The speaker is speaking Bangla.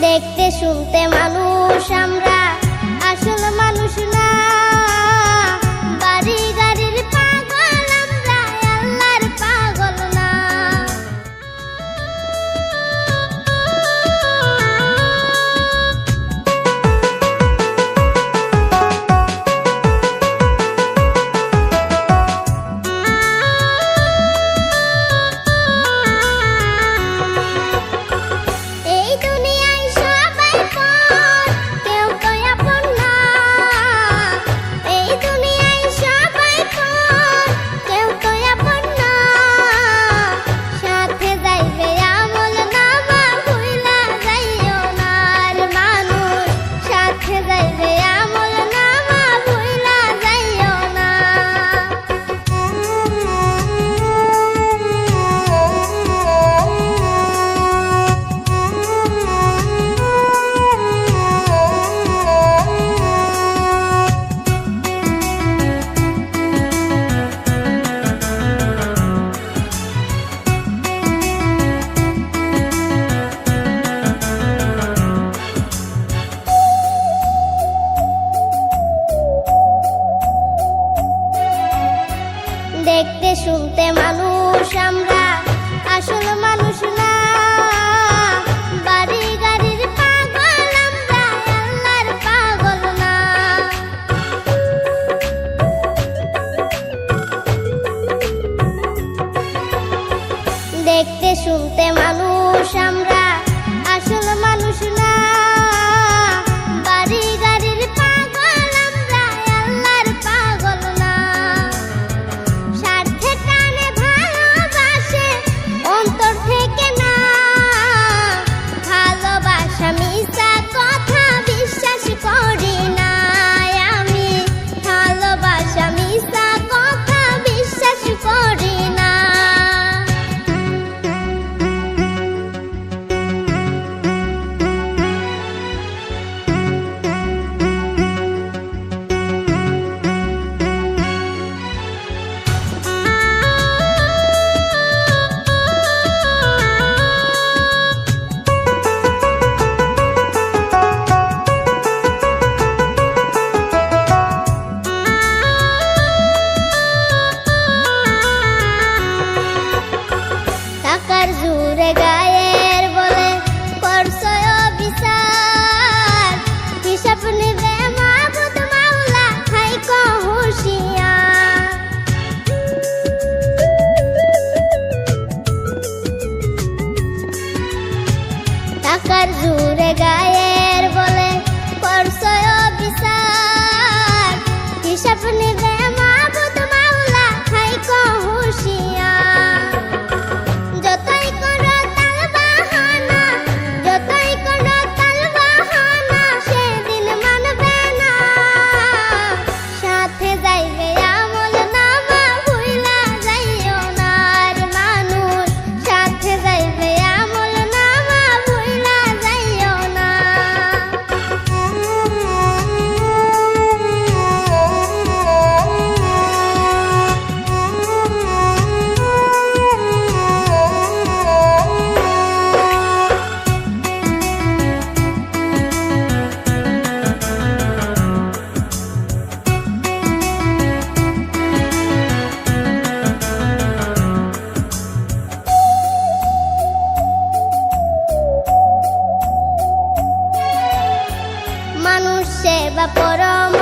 দেখতে শুনতে মানুষ আমরা, আসল মানুষ না। বাড়ি গাড়ির পাগল আমরা, আল্লাহর পাগল না। দেখতে শুনতে মানুষ আমরা, আসল মানুষ না। বাড়ি গাড়ির পাগল আমরা, আল্লাহর পাগল না। দেখতে শুনতে মানুষ আমরা, আসল মানুষ না। বাড়ি গাড়ির পাগল আমরা, আল্লাহর পাগল না। অন্তর থেকে না, ভালোবাসা মিছা কথা বিশ্বাস করি না আমি। ভালোবাসা মিছা কথা বিশ্বাস করি না। টাকার জোরে গায়ের বলে করছো বিচার, হিসাব নেবে মাবুদ মাওলা, থাইকো হুঁশিয়ার। টাকার জোরে গায়ের বলে করছো বিচার, হিসাব নেবে মাবুদ মাওলা, থাইকো হুঁশিয়ার। মানুষ সেবা পরম